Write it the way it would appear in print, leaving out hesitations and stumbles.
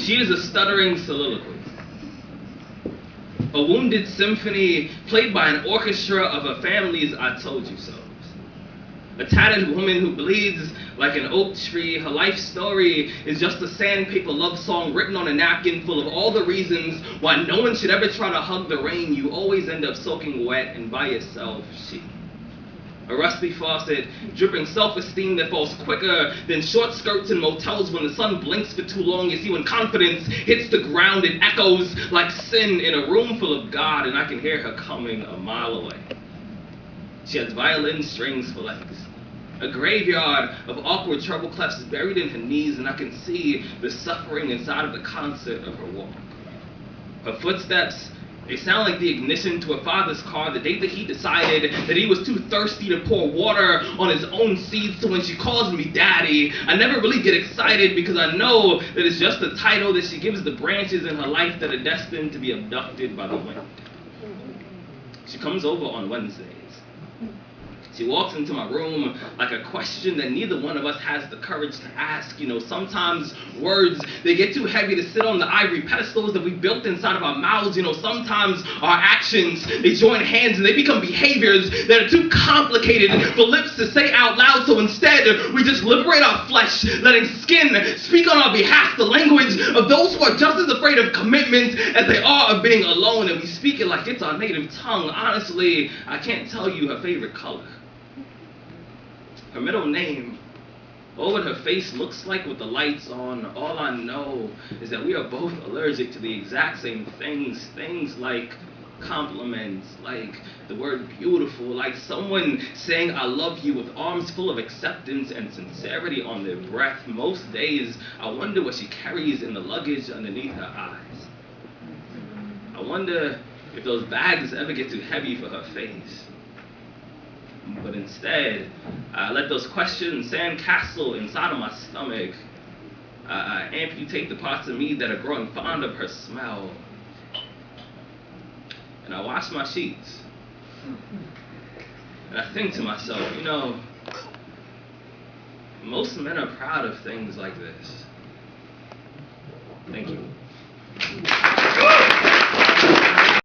She is a stuttering soliloquy, a wounded symphony played by an orchestra of a family's I told you so. A tattered woman who bleeds like an oak tree. Her life story is just a sandpaper love song written on a napkin full of all the reasons why no one should ever try to hug the rain. You always end up soaking wet and by yourself. She. A rusty faucet, dripping self-esteem that falls quicker than short skirts in motels when the sun blinks for too long. You see, when confidence hits the ground, it echoes like sin in a room full of God, and I can hear her coming a mile away. She has violin strings for legs, a graveyard of awkward treble clefs buried in her knees, and I can see the suffering inside of the concert of her walk. Her footsteps, they sound like the ignition to her father's car the day that he decided that he was too thirsty to pour water on his own seeds. So when she calls me daddy, I never really get excited because I know that it's just a title that she gives the branches in her life that are destined to be abducted by the wind. She comes over on Wednesdays. She walks into my room like a question that neither one of us has the courage to ask. You know, sometimes words, they get too heavy to sit on the ivory pedestals that we built inside of our mouths. You know, sometimes our actions, they join hands and they become behaviors that are too complicated for lips to say out loud. So instead, we just liberate our flesh, letting skin speak on our behalf, the language of those who are just as afraid of commitment as they are of being alone. And we speak it like it's our native tongue. Honestly, I can't tell you her favorite color. Her middle name, or what her face looks like with the lights on. All I know is that we are both allergic to the exact same things like compliments, like the word beautiful, like someone saying I love you with arms full of acceptance and sincerity on their breath. Most days, I wonder what she carries in the luggage underneath her eyes. I wonder if those bags ever get too heavy for her face. But instead, I let those questions sand castle inside of my stomach. I amputate the parts of me that are growing fond of her smell. And I wash my sheets. And I think to myself, you know, most men are proud of things like this. Thank you.